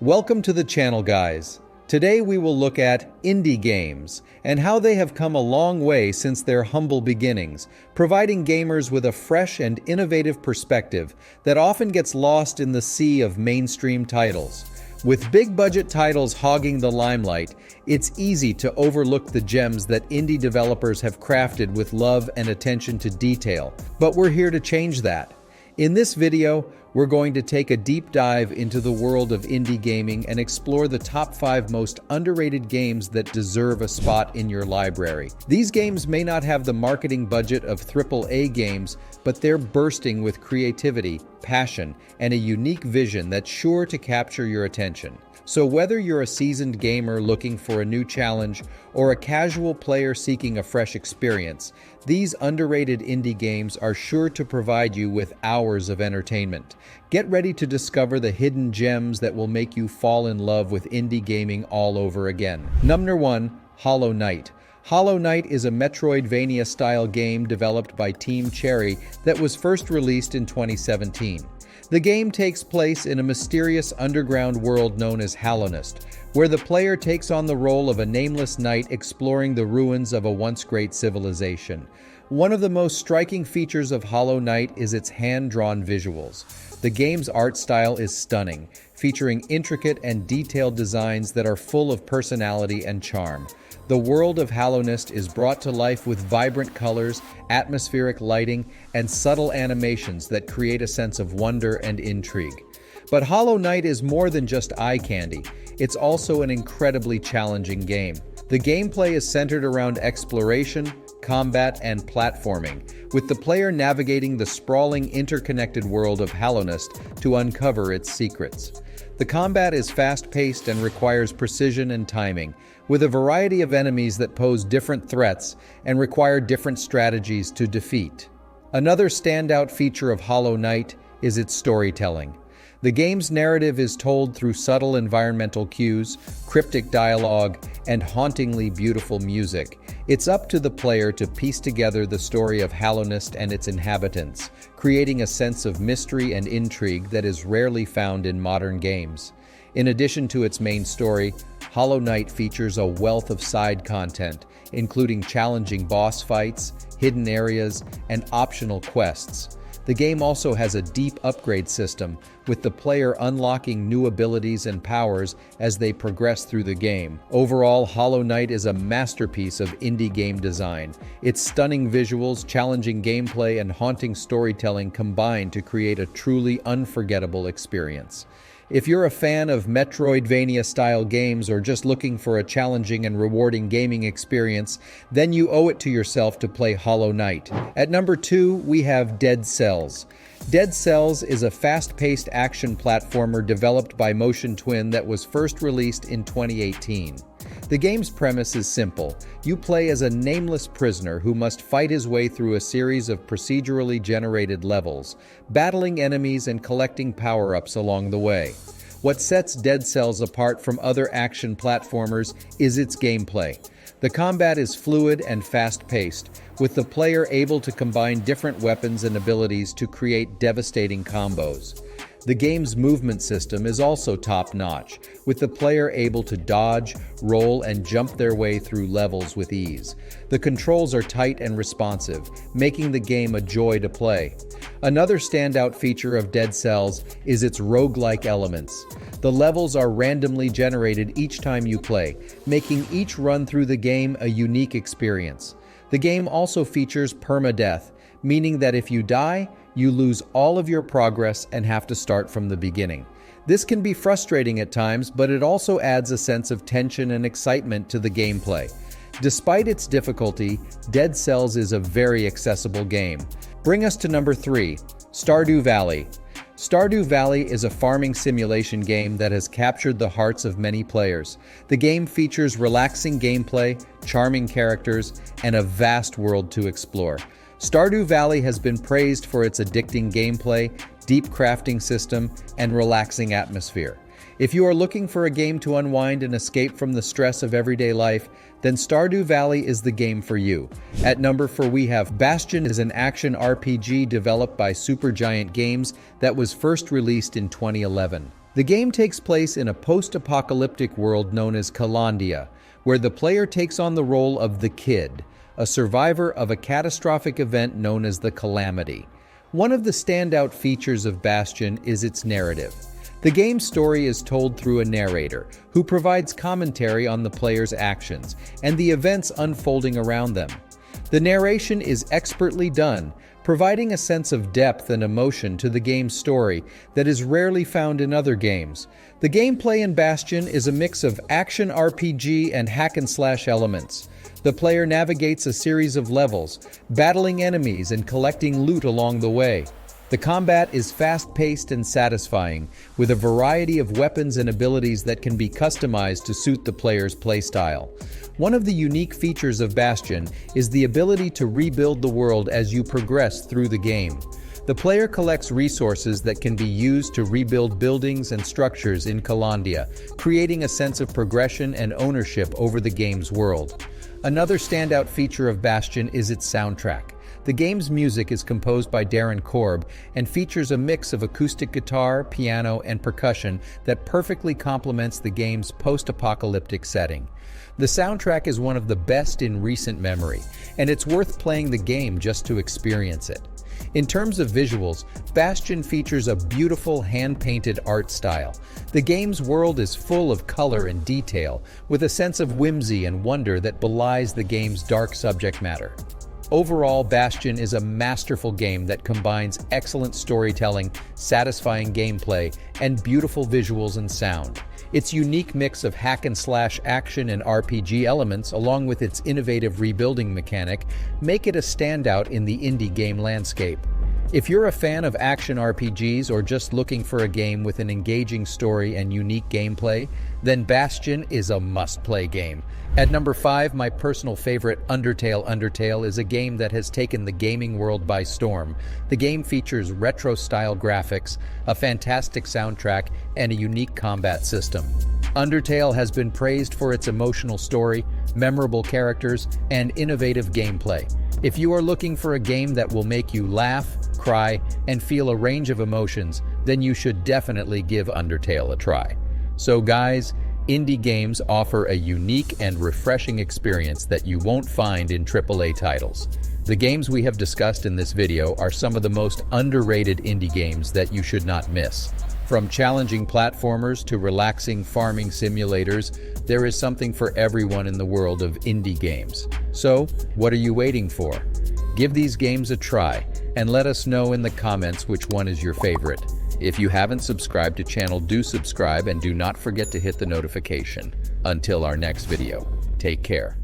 Welcome to the channel, guys. Today we will look at indie games and how they have come a long way since their humble beginnings, providing gamers with a fresh and innovative perspective that often gets lost in the sea of mainstream titles. With big-budget titles hogging the limelight, it's easy to overlook the gems that indie developers have crafted with love and attention to detail. But we're here to change that. In this video, we're going to take a deep dive into the world of indie gaming and explore the top 5 most underrated games that deserve a spot in your library. These games may not have the marketing budget of AAA games, but they're bursting with creativity, passion, and a unique vision that's sure to capture your attention. So whether you're a seasoned gamer looking for a new challenge or a casual player seeking a fresh experience, these underrated indie games are sure to provide you with hours of entertainment. Get ready to discover the hidden gems that will make you fall in love with indie gaming all over again. Number 1, Hollow Knight. Hollow Knight is a Metroidvania-style game developed by Team Cherry that was first released in 2017. The game takes place in a mysterious underground world known as Hallownest, where the player takes on the role of a nameless knight exploring the ruins of a once great civilization. One of the most striking features of Hollow Knight is its hand-drawn visuals. The game's art style is stunning, featuring intricate and detailed designs that are full of personality and charm. The world of Hallownest is brought to life with vibrant colors, atmospheric lighting, and subtle animations that create a sense of wonder and intrigue. But Hollow Knight is more than just eye candy. It's also an incredibly challenging game. The gameplay is centered around exploration, combat, and platforming, with the player navigating the sprawling, interconnected world of Hallownest to uncover its secrets. The combat is fast-paced and requires precision and timing, with a variety of enemies that pose different threats and require different strategies to defeat. Another standout feature of Hollow Knight is its storytelling. The game's narrative is told through subtle environmental cues, cryptic dialogue, and hauntingly beautiful music. It's up to the player to piece together the story of Hallownest and its inhabitants, creating a sense of mystery and intrigue that is rarely found in modern games. In addition to its main story, Hollow Knight features a wealth of side content, including challenging boss fights, hidden areas, and optional quests. The game also has a deep upgrade system, with the player unlocking new abilities and powers as they progress through the game. Overall, Hollow Knight is a masterpiece of indie game design. Its stunning visuals, challenging gameplay, and haunting storytelling combine to create a truly unforgettable experience. If you're a fan of Metroidvania-style games or just looking for a challenging and rewarding gaming experience, then you owe it to yourself to play Hollow Knight. At number 2, we have Dead Cells. Dead Cells is a fast-paced action platformer developed by Motion Twin that was first released in 2018. The game's premise is simple. You play as a nameless prisoner who must fight his way through a series of procedurally generated levels, battling enemies and collecting power-ups along the way. What sets Dead Cells apart from other action platformers is its gameplay. The combat is fluid and fast-paced, with the player able to combine different weapons and abilities to create devastating combos. The game's movement system is also top-notch, with the player able to dodge, roll, and jump their way through levels with ease. The controls are tight and responsive, making the game a joy to play. Another standout feature of Dead Cells is its roguelike elements. The levels are randomly generated each time you play, making each run through the game a unique experience. The game also features permadeath, meaning that if you die, you lose all of your progress and have to start from the beginning. This can be frustrating at times, but it also adds a sense of tension and excitement to the gameplay. Despite its difficulty, Dead Cells is a very accessible game. Bring us to number 3, Stardew Valley. Stardew Valley is a farming simulation game that has captured the hearts of many players. The game features relaxing gameplay, charming characters, and a vast world to explore. Stardew Valley has been praised for its addicting gameplay, deep crafting system, and relaxing atmosphere. If you are looking for a game to unwind and escape from the stress of everyday life, then Stardew Valley is the game for you. At number 4, we have Bastion is an action RPG developed by Supergiant Games that was first released in 2011. The game takes place in a post-apocalyptic world known as Calandia, where the player takes on the role of the Kid, a survivor of a catastrophic event known as the Calamity. One of the standout features of Bastion is its narrative. The game's story is told through a narrator, who provides commentary on the player's actions and the events unfolding around them. The narration is expertly done, providing a sense of depth and emotion to the game's story that is rarely found in other games. The gameplay in Bastion is a mix of action RPG and hack-and-slash elements. The player navigates a series of levels, battling enemies and collecting loot along the way. The combat is fast-paced and satisfying, with a variety of weapons and abilities that can be customized to suit the player's playstyle. One of the unique features of Bastion is the ability to rebuild the world as you progress through the game. The player collects resources that can be used to rebuild buildings and structures in Calandia, creating a sense of progression and ownership over the game's world. Another standout feature of Bastion is its soundtrack. The game's music is composed by Darren Korb and features a mix of acoustic guitar, piano, and percussion that perfectly complements the game's post-apocalyptic setting. The soundtrack is one of the best in recent memory, and it's worth playing the game just to experience it. In terms of visuals, Bastion features a beautiful hand-painted art style. The game's world is full of color and detail, with a sense of whimsy and wonder that belies the game's dark subject matter. Overall, Bastion is a masterful game that combines excellent storytelling, satisfying gameplay, and beautiful visuals and sound. Its unique mix of hack-and-slash action and RPG elements, along with its innovative rebuilding mechanic, make it a standout in the indie game landscape. If you're a fan of action RPGs or just looking for a game with an engaging story and unique gameplay, then Bastion is a must-play game. At number 5, my personal favorite, Undertale. Undertale is a game that has taken the gaming world by storm. The game features retro-style graphics, a fantastic soundtrack, and a unique combat system. Undertale has been praised for its emotional story, memorable characters, and innovative gameplay. If you are looking for a game that will make you laugh, cry, and feel a range of emotions, then you should definitely give Undertale a try. So guys, indie games offer a unique and refreshing experience that you won't find in AAA titles. The games we have discussed in this video are some of the most underrated indie games that you should not miss. From challenging platformers to relaxing farming simulators, there is something for everyone in the world of indie games. So, what are you waiting for? Give these games a try, and let us know in the comments which one is your favorite. If you haven't subscribed to channel, do subscribe and do not forget to hit the notification. Until our next video, take care.